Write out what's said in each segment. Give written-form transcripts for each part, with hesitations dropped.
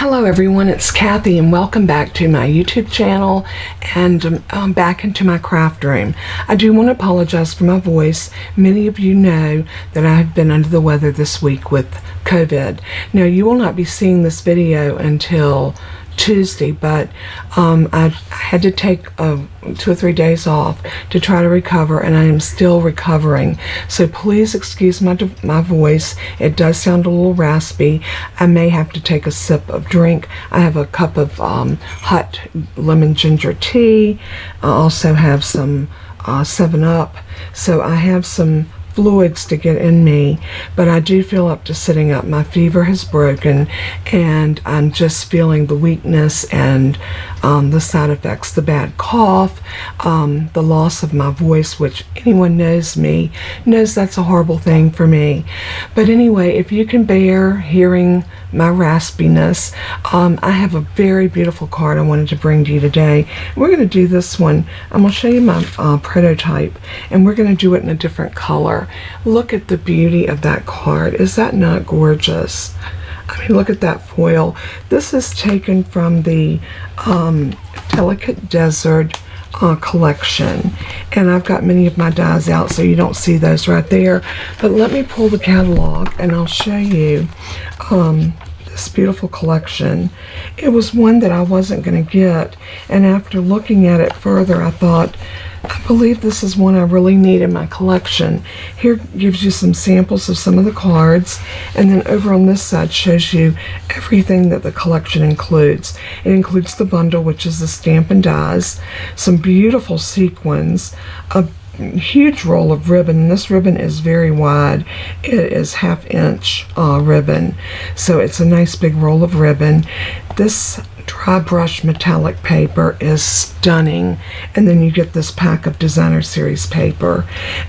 Hello everyone, it's Kathy and welcome back to my YouTube channel and back into my craft room. I do want to apologize for my voice. Many of you know that I have been under the weather this week with COVID. Now you will not be seeing this video until Tuesday, but I had to take 2 or 3 days off to try to recover, and I am still recovering. So please excuse my voice. It does sound a little raspy. I may have to take a sip of drink. I have a cup of hot lemon ginger tea. I also have some 7-Up. So I have some fluids to get in me, but I do feel up to sitting up. My fever has broken and I'm just feeling the weakness and the side effects, the bad cough, the loss of my voice, which anyone knows me knows that's a horrible thing for me. But anyway, if you can bear hearing my raspiness, I have a very beautiful card I wanted to bring to you today. We're going to do this one. I'm going to show you my prototype, and we're going to do it in a different color. Look at the beauty of that card. Is that not gorgeous? I mean, look at that foil. This is taken from the Delicate Desert collection, and I've got many of my dies out, so you don't see those right there. But let me pull the catalog and I'll show you this beautiful collection. It was one that I wasn't going to get, and after looking at it further, I thought, I believe this is one I really need in my collection. Here gives you some samples of some of the cards, and then over on this side shows you everything that the collection includes. It includes the bundle, which is the Stampin' dies, some beautiful sequins, a huge roll of ribbon, and this ribbon is very wide. It is 1/2 inch ribbon, so it's a nice big roll of ribbon. This dry brush metallic paper is stunning, and then you get this pack of designer series paper,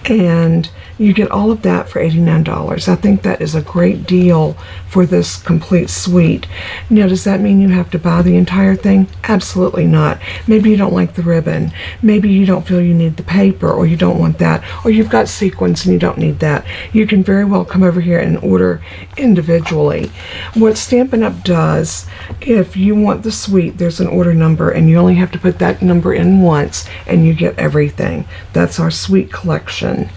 and you get all of that for $89. I think that is a great deal for this complete suite. Now, does that mean you have to buy the entire thing? Absolutely not. Maybe you don't like the ribbon, maybe you don't feel you need the paper, or you don't want that, or you've got sequins and you don't need that. You can very well come over here and order individually. What Stampin' Up! Does, if you want the suite, there's an order number, and you only have to put that number in once and you get everything. That's our suite collection.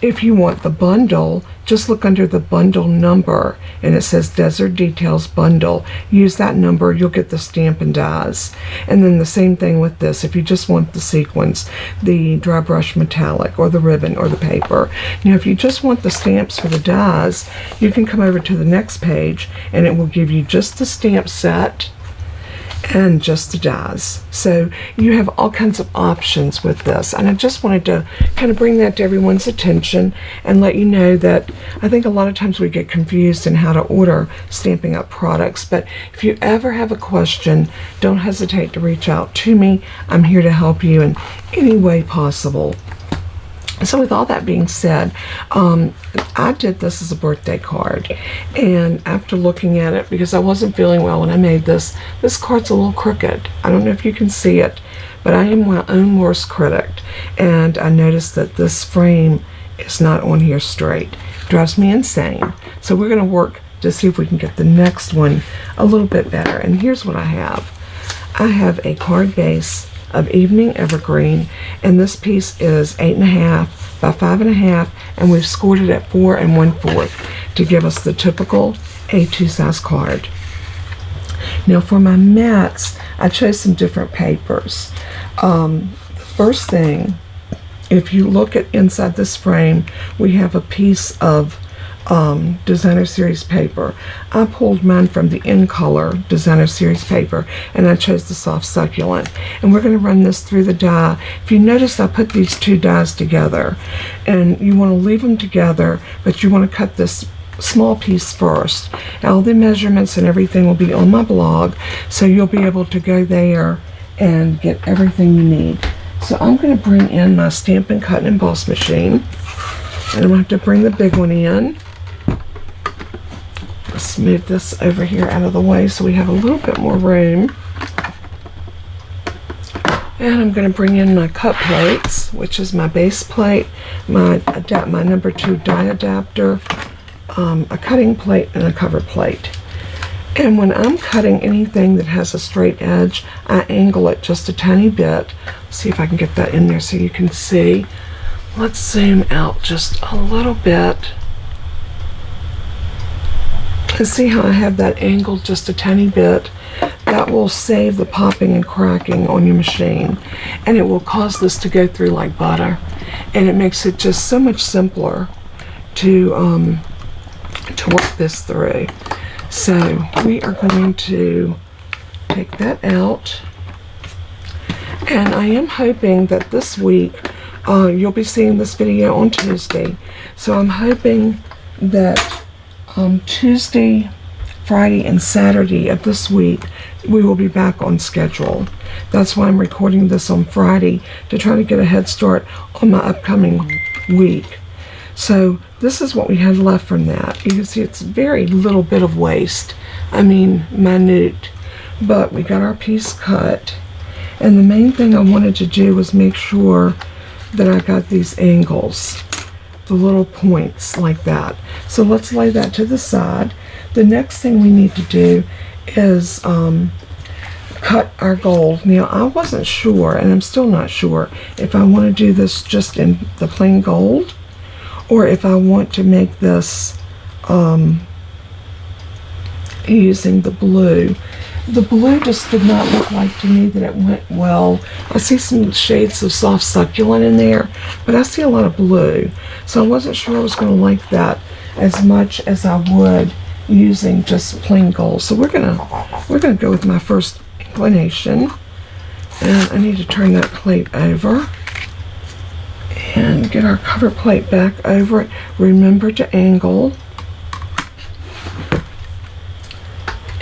If you want the bundle, just look under the bundle number, and it says Desert Details Bundle. Use that number, you'll get the Stampin' dies. And then the same thing with this. If you just want the sequins, the dry brush metallic, or the ribbon, or the paper. Now, if you just want the stamps for the dies, you can come over to the next page, and it will give you just the stamp set and just the dies. So you have all kinds of options with this, and I just wanted to kind of bring that to everyone's attention and let you know that I think a lot of times we get confused in how to order Stampin' Up! Products. But if you ever have a question, don't hesitate to reach out to me. I'm here to help you in any way possible. So with all that being said, I did this as a birthday card, and after looking at it, because I wasn't feeling well when I made this card's a little crooked. I don't know if you can see it, but I am my own worst critic, and I noticed that this frame is not on here straight. It drives me insane. So we're going to work to see if we can get the next one a little bit better. And here's what I have. I have a card base of Evening Evergreen, and this piece is 8.5 by 5.5, and we've scored it at 4 1/4 to give us the typical A2 size card. Now for my mats, I chose some different papers. The first thing, if you look at inside this frame, we have a piece of designer series paper. I pulled mine from the In Color designer series paper, and I chose the soft succulent, and we're going to run this through the die. If you notice, I put these two dies together, and you want to leave them together, but you want to cut this small piece first. All the measurements and everything will be on my blog, so you'll be able to go there and get everything you need. So I'm going to bring in my Stampin' Cut and Emboss machine, and I'm going to have to bring the big one in. Let's move this over here out of the way so we have a little bit more room. And I'm going to bring in my cut plates, which is my base plate, my number 2 die adapter, a cutting plate, and a cover plate. And when I'm cutting anything that has a straight edge, I angle it just a tiny bit. See if I can get that in there so you can see. Let's zoom out just a little bit. And see how I have that angled just a tiny bit? That will save the popping and cracking on your machine. And it will cause this to go through like butter. And it makes it just so much simpler to work this through. So we are going to take that out, and I am hoping that this week you'll be seeing this video on Tuesday, so I'm hoping that Tuesday, Friday, and Saturday of this week we will be back on schedule. That's why I'm recording this on Friday, to try to get a head start on my upcoming week. So this is what we had left from that. You can see it's very little bit of waste. I mean, minute. But we got our piece cut. And the main thing I wanted to do was make sure that I got these angles, the little points like that. So let's lay that to the side. The next thing we need to do is cut our gold. Now, I wasn't sure, and I'm still not sure, if I want to do this just in the plain gold, or if I want to make this using the blue. The blue just did not look like to me that it went well. I see some shades of soft succulent in there, but I see a lot of blue. So I wasn't sure I was going to like that as much as I would using just plain gold. So we're gonna go with my first inclination. And I need to turn that plate over and get our cover plate back over it. Remember to angle.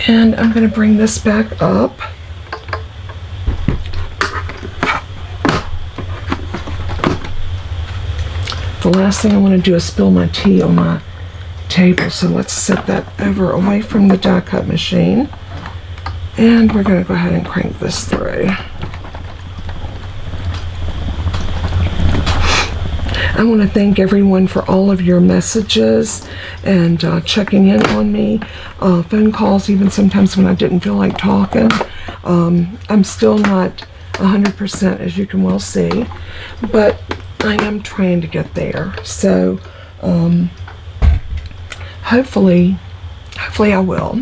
And I'm going to bring this back up. The last thing I want to do is spill my tea on my table, so let's set that over away from the die cut machine. And we're going to go ahead and crank this through. I want to thank everyone for all of your messages and checking in on me, phone calls, even sometimes when I didn't feel like talking. I'm still not 100%, as you can well see, but I am trying to get there. So hopefully I will.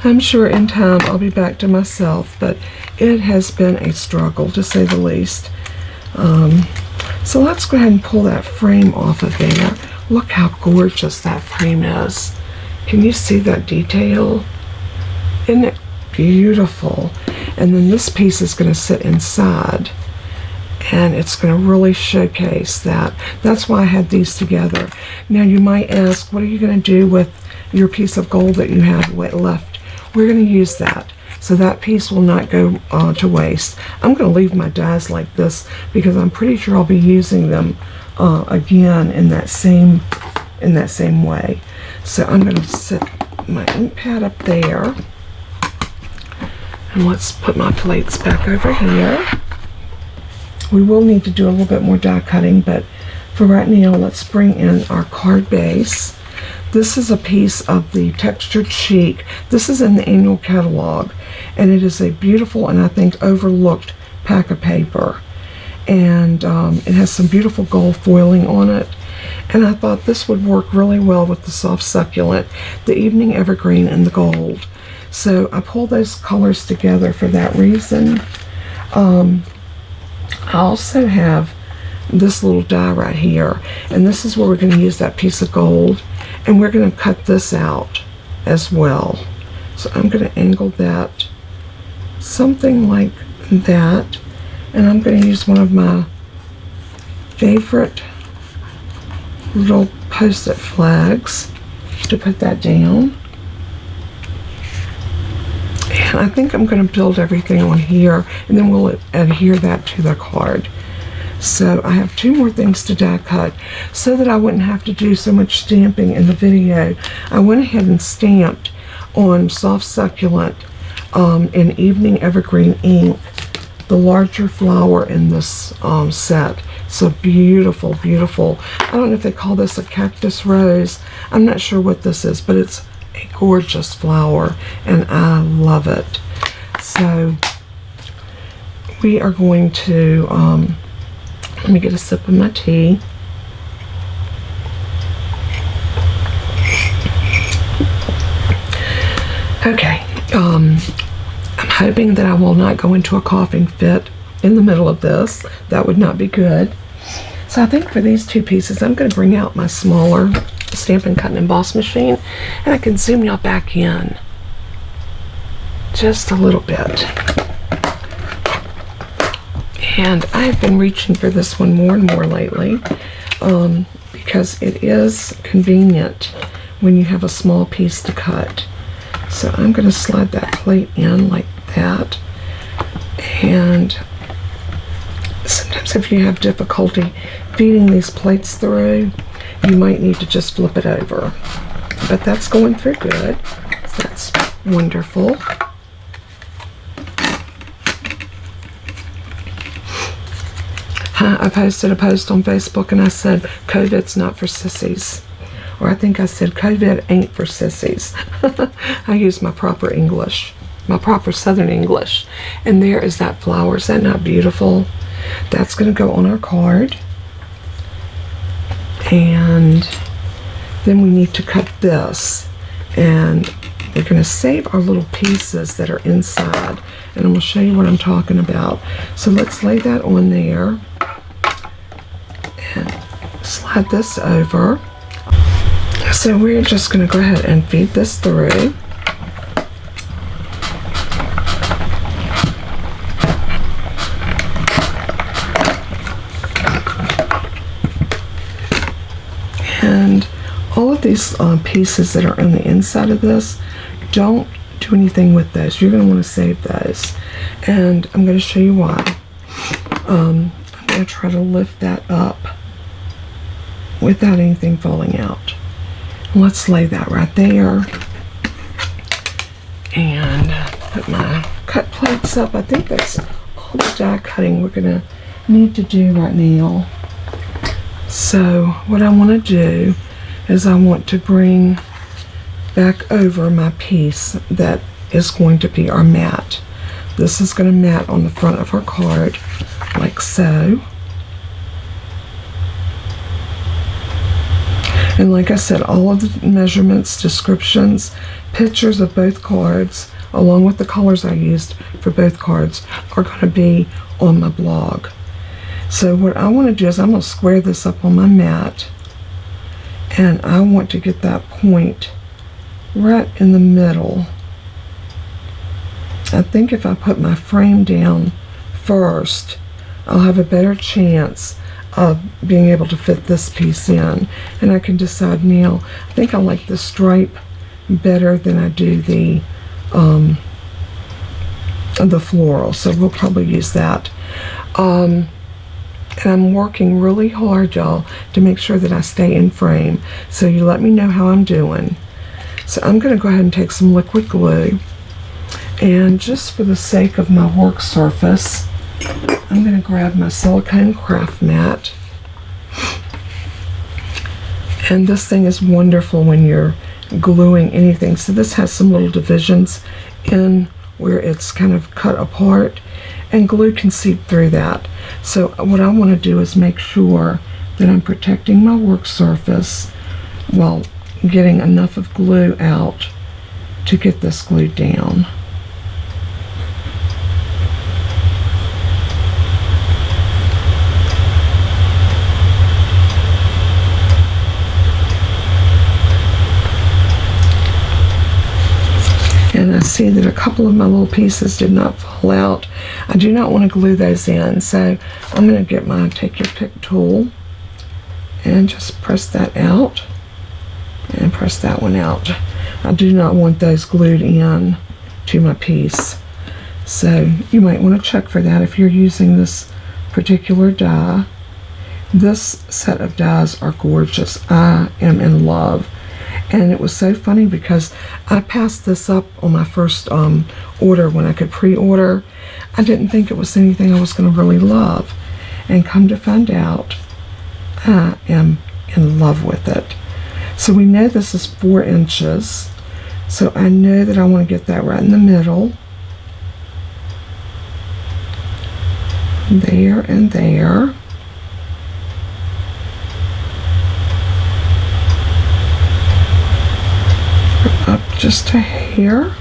I'm sure in time I'll be back to myself, but it has been a struggle, to say the least. So let's go ahead and pull that frame off of there. Look how gorgeous that frame is. Can you see that detail? Isn't it beautiful? And then this piece is going to sit inside, and it's going to really showcase that. That's why I had these together. Now you might ask, what are you going to do with your piece of gold that you have left? We're going to use that. So that piece will not go to waste. I'm going to leave my dies like this because I'm pretty sure I'll be using them again in that same way. So I'm going to set my ink pad up there, and let's put my plates back over here. We will need to do a little bit more die cutting, but for right now, let's bring in our card base. This is a piece of the Textured Chic. This is in the annual catalog, and it is a beautiful and I think overlooked pack of paper. And it has some beautiful gold foiling on it. And I thought this would work really well with the soft succulent, the evening evergreen, and the gold. So I pulled those colors together for that reason. I also have this little die right here, and this is where we're going to use that piece of gold, and we're going to cut this out as well. So I'm going to angle that something like that, and I'm going to use one of my favorite little post-it flags to put that down. And I think I'm going to build everything on here, and then we'll adhere that to the card. So I have two more things to die cut so that I wouldn't have to do so much stamping in the video. I went ahead and stamped on soft succulent in evening evergreen ink the larger flower in this set. So beautiful, beautiful. I don't know if they call this a cactus rose. I'm not sure what this is, but it's a gorgeous flower, and I love it. So we are going to, let me get a sip of my tea. Okay, I'm hoping that I will not go into a coughing fit in the middle of this. That would not be good. So I think for these two pieces, I'm going to bring out my smaller Stampin' Cut and Emboss machine, and I can zoom y'all back in just a little bit. And I've been reaching for this one more and more lately because it is convenient when you have a small piece to cut. So I'm going to slide that plate in like that. And sometimes if you have difficulty feeding these plates through, you might need to just flip it over. But that's going through good. So that's wonderful. I posted a post on Facebook and I said, COVID's not for sissies. Or I think I said, COVID ain't for sissies. I used my proper English, my proper Southern English. And there is that flower. Is that not beautiful? That's going to go on our card. And then we need to cut this. And we're going to save our little pieces that are inside. And I'm going to show you what I'm talking about. So let's lay that on there. And slide this over. So we're just going to go ahead and feed this through. And all of these pieces that are on the inside of this, don't do anything with those. You're going to want to save those. And I'm going to show you why. I'm going to try to lift that up without anything falling out. Let's lay that right there and put my cut plates up. I think that's all the die cutting we're going to need to do right now. So what I want to do is I want to bring back over my piece that is going to be our mat. This is going to mat on the front of our card like so. And like I said, all of the measurements, descriptions, pictures of both cards, along with the colors I used for both cards, are going to be on my blog. So what I want to do is I'm going to square this up on my mat. And I want to get that point right in the middle. I think if I put my frame down first, I'll have a better chance of being able to fit this piece in. And I can decide now, I think I like the stripe better than I do the floral, so we'll probably use that. And I'm working really hard, y'all, to make sure that I stay in frame, so you let me know how I'm doing. So I'm going to go ahead and take some liquid glue, and just for the sake of my work surface, I'm going to grab my silicone craft mat. And this thing is wonderful when you're gluing anything. So this has some little divisions in where it's kind of cut apart, and glue can seep through that. So what I want to do is make sure that I'm protecting my work surface while getting enough of glue out to get this glued down. And I see that a couple of my little pieces did not fall out. I do not want to glue those in, so I'm going to get my take your pick tool and just press that out and press that one out. I do not want those glued in to my piece, so you might want to check for that if you're using this particular die. This set of dies are gorgeous. I am in love. And it was so funny because I passed this up on my first order when I could pre-order. I didn't think it was anything I was going to really love. And come to find out, I am in love with it. So we know this is 4 inches. So I know that I want to get that right in the middle. There and there. Up just a hair.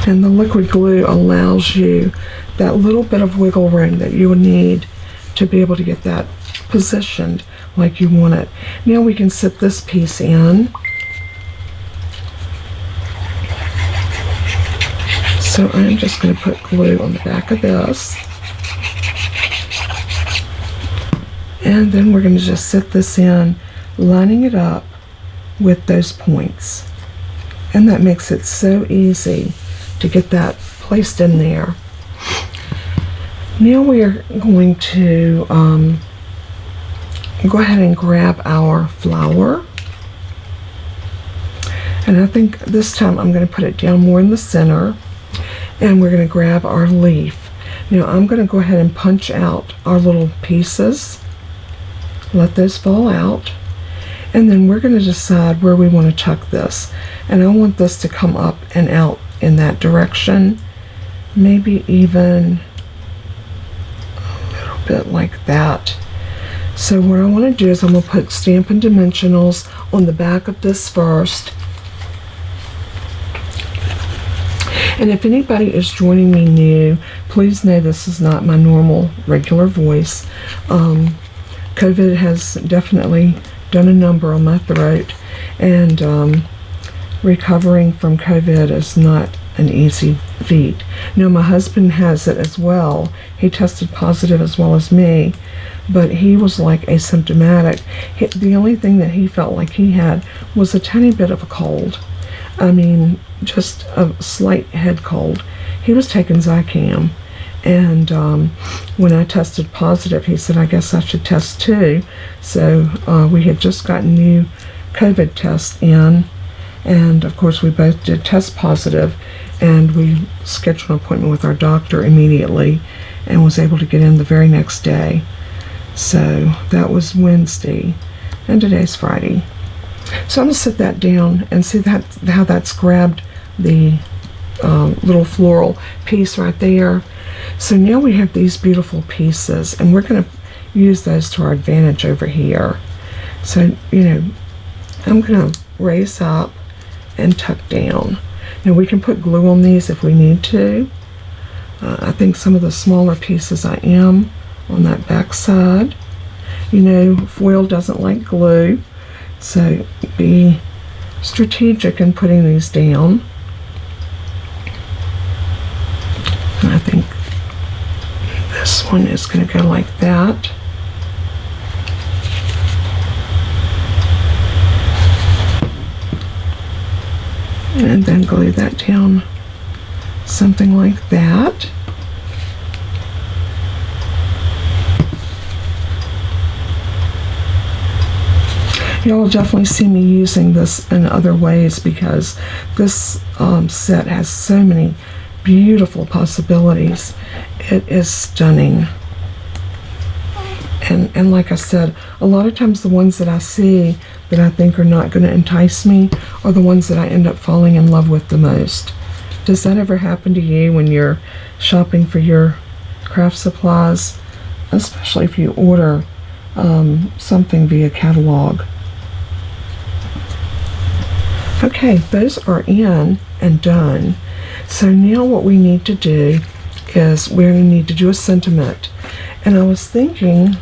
And the liquid glue allows you that little bit of wiggle room that you would need to be able to get that positioned like you want it. Now we can sit this piece in. So I'm just going to put glue on the back of this. And then we're going to just sit this in, lining it up with those points. And that makes it so easy to get that placed in there. Now we are going to go ahead and grab our flower. And I think this time I'm going to put it down more in the center. And we're going to grab our leaf. Now I'm going to go ahead and punch out our little pieces. Let those fall out. And then we're going to decide where we want to tuck this. And I want this to come up and out in that direction. Maybe even a little bit like that. So what I want to do is I'm going to put Stampin' Dimensionals on the back of this first. And if anybody is joining me new, please know this is not my normal, regular voice. COVID has definitely done a number on my throat, and recovering from COVID is not an easy feat. Now, my husband has it as well. He tested positive as well as me, but he was like asymptomatic. The only thing that he felt like he had was a tiny bit of a cold. I mean, just a slight head cold. He was taking Zicam, and when I tested positive, he said, I guess I should test too. So we had just gotten new COVID tests in, and of course we both did test positive, and we scheduled an appointment with our doctor immediately and was able to get in the very next day. So that was Wednesday, and today's Friday. So I'm going to sit that down and see how that's grabbed the little floral piece right there. So now we have these beautiful pieces, and we're going to use those to our advantage over here. So, you know, I'm going to raise up and tuck down. Now we can put glue on these if we need to. I think some of the smaller pieces I am on that back side. You know, foil doesn't like glue, so be strategic in putting these down. And I think this one is going to go like that. And then glue that down something like that. You'll definitely see me using this in other ways because this set has so many beautiful possibilities. It is stunning. And like I said, a lot of times the ones that I see that I think are not going to entice me are the ones that I end up falling in love with the most. Does that ever happen to you when you're shopping for your craft supplies? Especially if you order something via catalog. Okay, those are in and done. So now what we need to do is we're going to need to do a sentiment. And I was thinking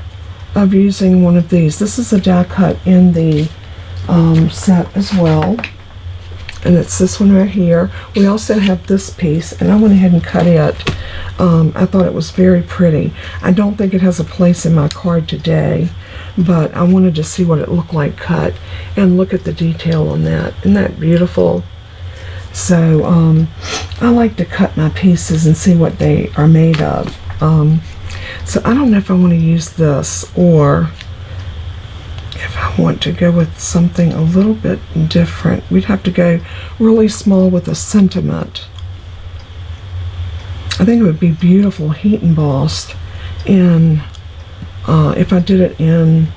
of using one of these. This is a die cut in the set as well. And it's this one right here. We also have this piece, and I went ahead and cut it. I thought it was very pretty. I don't think it has a place in my card today, but I wanted to see what it looked like cut and look at the detail on that. Isn't that beautiful? So I like to cut my pieces and see what they are made of. So I don't know if I want to use this or if I want to go with something a little bit different. We'd have to go really small with a sentiment. I think it would be beautiful heat embossed in, if I did it in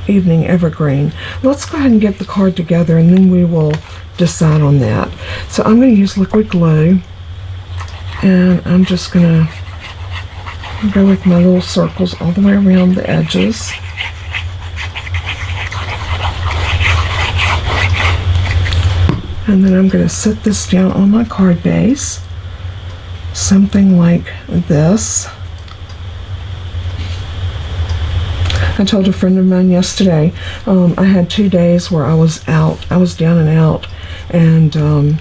Evening Evergreen. Let's go ahead and get the card together and then we will decide on that. So I'm going to use liquid glue, and I'm just going to go with my little circles all the way around the edges. And then I'm going to set this down on my card base, something like this. I told a friend of mine yesterday, I had 2 days where I was out. I was down and out, and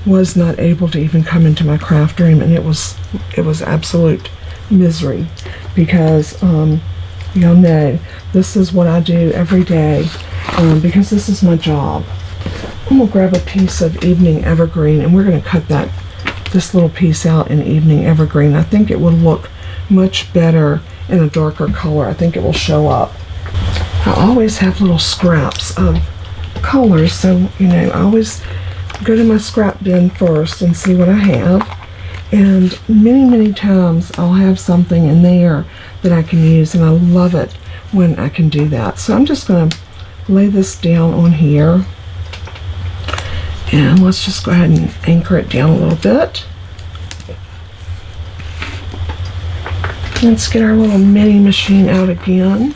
was not able to even come into my craft room, and it was absolute misery, because y'all know this is what I do every day, because this is my job. I'm going to grab a piece of Evening Evergreen, and we're going to cut this little piece out in Evening Evergreen. I think it will look much better in a darker color. I think it will show up. I always have little scraps of colors, so I always go to my scrap bin first and see what I have. And many times I'll have something in there that I can use, and I love it when I can do that. So I'm just going to lay this down on here, and let's just go ahead and anchor it down a little bit. Let's get our little mini machine out again.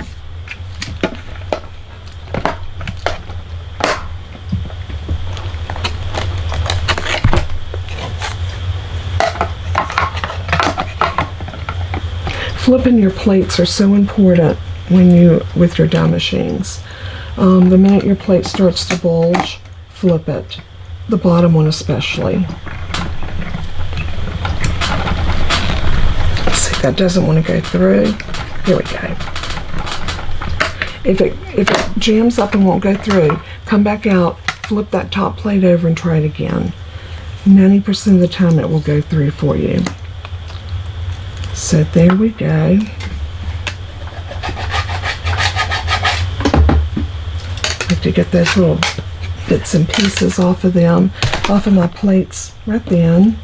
Flipping your plates are so important with your die machines. The minute your plate starts to bulge, flip it. The bottom one especially. That doesn't want to go through. Here we go. If it jams up and won't go through, come back out, flip that top plate over and try it again. 90% of the time it will go through for you. So there we go. I have to get those little bits and pieces off of my plates right then.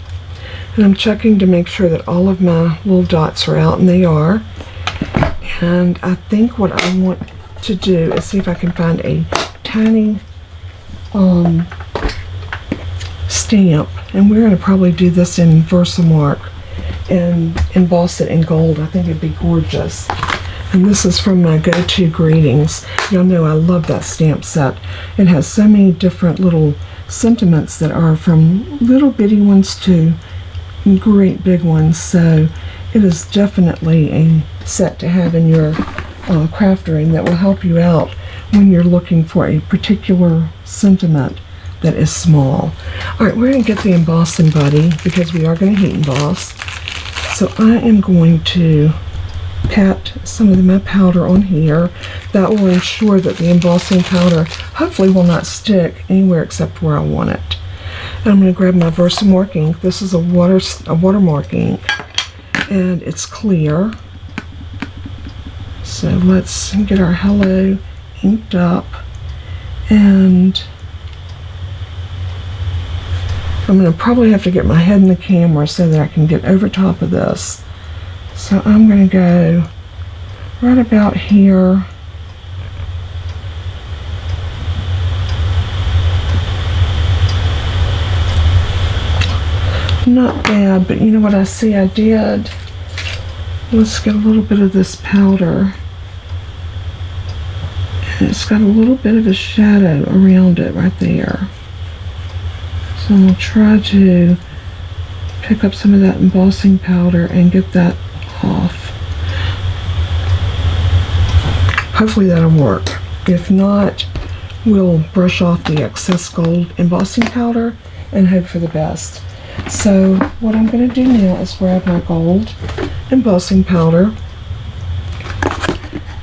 And I'm checking to make sure that all of my little dots are out, and they are. And I think what I want to do is see if I can find a tiny stamp, and we're going to probably do this in Versamark and emboss it in gold. I think it'd be gorgeous. And this is from my Go-To Greetings. Y'all know I love that stamp set. It has so many different little sentiments that are from little bitty ones to great big ones, so it is definitely a set to have in your craft room that will help you out when you're looking for a particular sentiment that is small. Alright, we're going to get the embossing buddy because we are going to heat emboss. So I am going to pat some of my powder on here. That will ensure that the embossing powder hopefully will not stick anywhere except where I want it. And I'm going to grab my Versamark ink. This is a watermark ink, and it's clear. So let's get our hello inked up, and I'm going to probably have to get my head in the camera so that I can get over top of this. So I'm going to go right about here. Not bad, but you know what I see I did? Let's get a little bit of this powder. And it's got a little bit of a shadow around it right there. So I'm going to try to pick up some of that embossing powder and get that off. Hopefully that'll work. If not, we'll brush off the excess gold embossing powder and hope for the best. So what I'm going to do now is grab my gold embossing powder,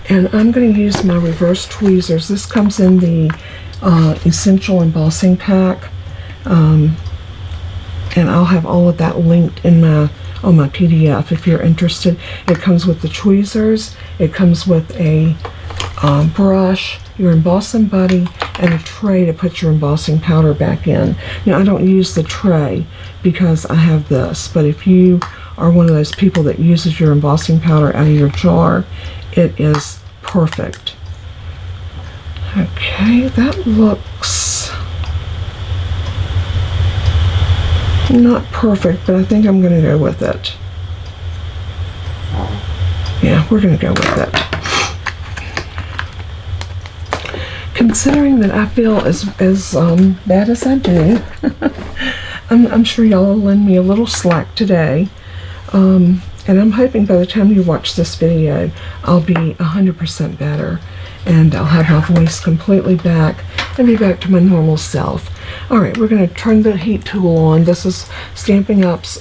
and I'm going to use my reverse tweezers. This comes in the Essential Embossing Pack, and I'll have all of that linked in my PDF if you're interested. It comes with the tweezers, it comes with a brush, your embossing buddy, and a tray to put your embossing powder back in. Now I don't use the tray because I have this, but if you are one of those people that uses your embossing powder out of your jar, it is perfect. Okay, that looks not perfect, but I think I'm going to go with it. Yeah, we're going to go with it. Considering that I feel as bad as I do, I'm sure y'all will lend me a little slack today. And I'm hoping by the time you watch this video, I'll be 100% better. And I'll have my voice completely back and be back to my normal self. Alright, we're going to turn the heat tool on. This is Stampin' Up's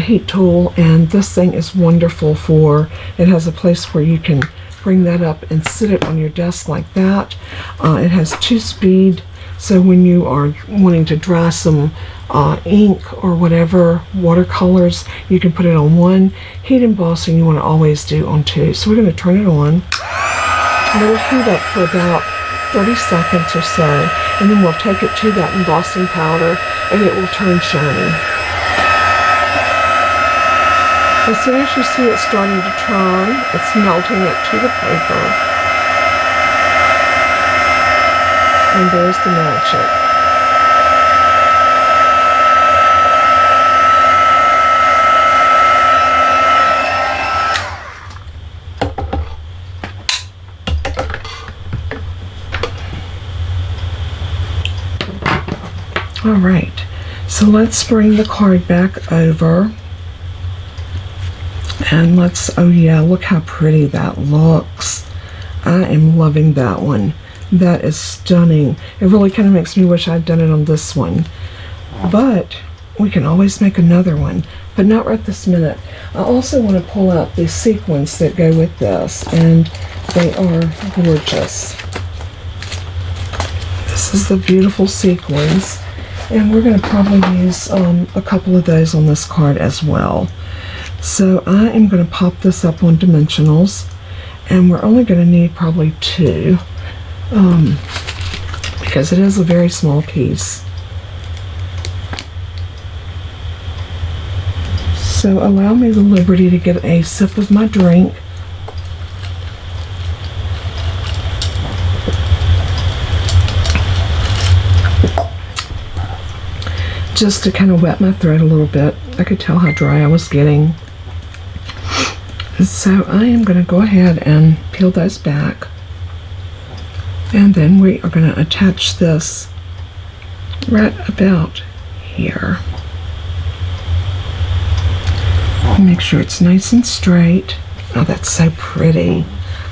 heat tool, and this thing is wonderful for, it has a place where you can bring that up and sit it on your desk like that. It has 2-speed, so when you are wanting to dry some ink or whatever, watercolors, you can put it on 1. Heat embossing you want to always do on 2. So we're going to turn it on. Let it heat up for about 30 seconds or so, and then we'll take it to that embossing powder and it will turn shiny. As soon as you see it starting to turn, it's melting it to the paper. And there's the magic. All right, so let's bring the card back over. And let's, oh yeah, look how pretty that looks. I am loving that one. That is stunning. It really kind of makes me wish I'd done it on this one. But we can always make another one, but not right this minute. I also want to pull out the sequins that go with this, and they are gorgeous. This is the beautiful sequins, and we're going to probably use a couple of those on this card as well. So I am going to pop this up on dimensionals, and we're only going to need probably 2 because it is a very small piece. So allow me the liberty to get a sip of my drink. Just to kind of wet my throat a little bit. I could tell how dry I was getting. So I am going to go ahead and peel those back, and then we are going to attach this right about here. Make sure it's nice and straight. Oh, that's so pretty.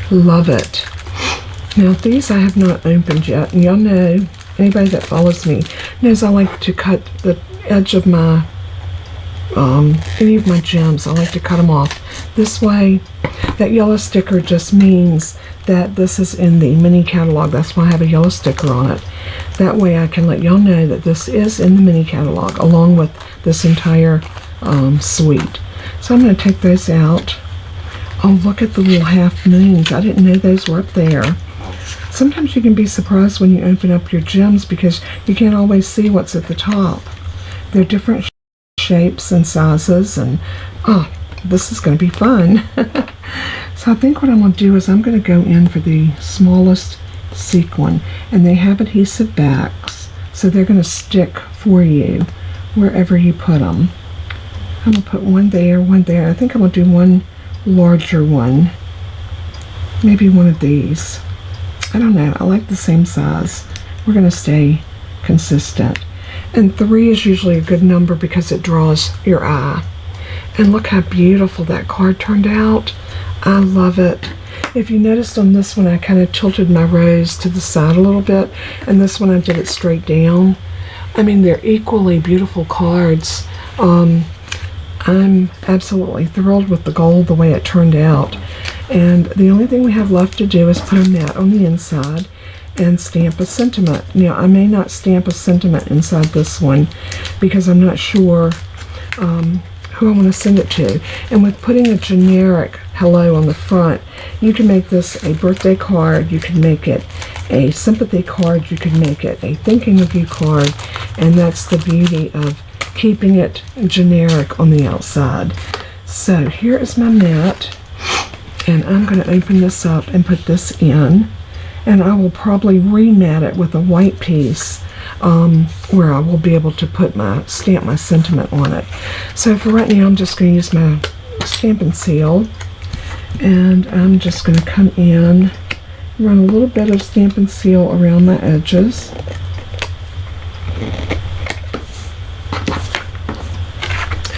Love it. Now these I have not opened yet, and y'all know, anybody that follows me knows I like to cut the edge of my any of my gems. I like to cut them off this way. That yellow sticker just means that this is in the mini catalog. That's why I have a yellow sticker on it. That way I can let y'all know that this is in the mini catalog along with this entire suite. So I'm going to take those out. Oh, look at the little half moons. I didn't know those were up there. Sometimes you can be surprised when you open up your gems because you can't always see what's at the top. They're different shapes and sizes, and oh, this is going to be fun. So I think what I'm going to do is I'm going to go in for the smallest sequin, and they have adhesive backs, so they're going to stick for you wherever you put them. I'm going to put one there, one there. I think I'm going to do one larger one, maybe one of these. I don't know, I like the same size. We're going to stay consistent. And 3 is usually a good number because it draws your eye. And look how beautiful that card turned out. I love it. If you noticed on this one, I kind of tilted my rose to the side a little bit, and this one I did it straight down. I mean, they're equally beautiful cards. I'm absolutely thrilled with the gold, the way it turned out. And the only thing we have left to do is put a mat on the inside and stamp a sentiment. Now, I may not stamp a sentiment inside this one because I'm not sure who I want to send it to. And with putting a generic hello on the front, you can make this a birthday card, you can make it a sympathy card, you can make it a thinking of you card, and that's the beauty of keeping it generic on the outside. So here is my mat, and I'm going to open this up and put this in. and I will probably remat it with a white piece where I will be able to stamp my sentiment on it. So for right now, I'm just going to use my Stampin' Seal, and I'm just going to come in, run a little bit of Stampin' Seal around my edges.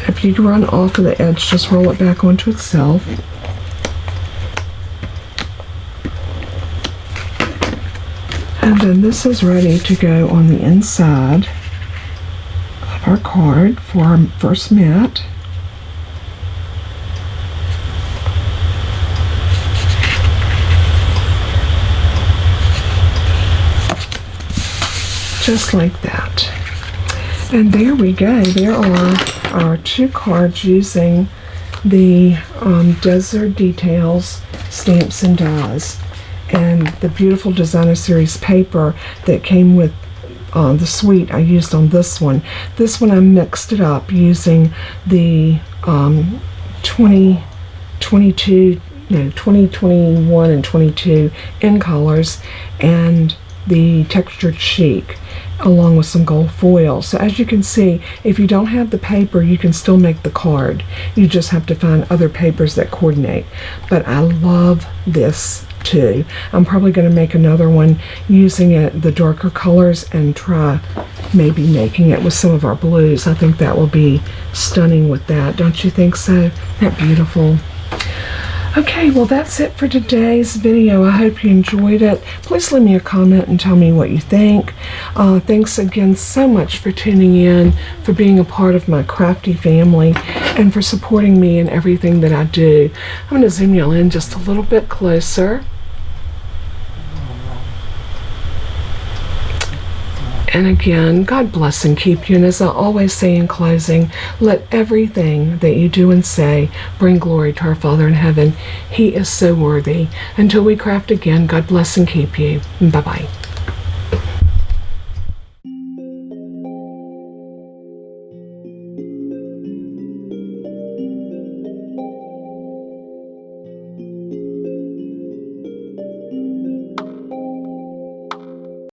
If you run off of the edge, just roll it back onto itself. And then this is ready to go on the inside of our card for our first mat. Just like that. And there we go. There are our 2 cards using the Desert Details Stamps and Dies, and the beautiful Designer Series paper that came with the suite I used on this one. This one I mixed it up using the 2021 and 22 in colors and the textured chic, along with some gold foil. So as you can see, if you don't have the paper, you can still make the card. You just have to find other papers that coordinate. But I love this too. I'm probably going to make another one using the darker colors and try maybe making it with some of our blues. I think that will be stunning with that. Don't you think so? Isn't that beautiful? Okay, well that's it for today's video. I hope you enjoyed it. Please leave me a comment and tell me what you think. Thanks again so much for tuning in, for being a part of my crafty family, and for supporting me in everything that I do. I'm going to zoom y'all in just a little bit closer. And again, God bless and keep you. And as I always say in closing, let everything that you do and say bring glory to our Father in heaven. He is so worthy. Until we craft again, God bless and keep you. Bye-bye.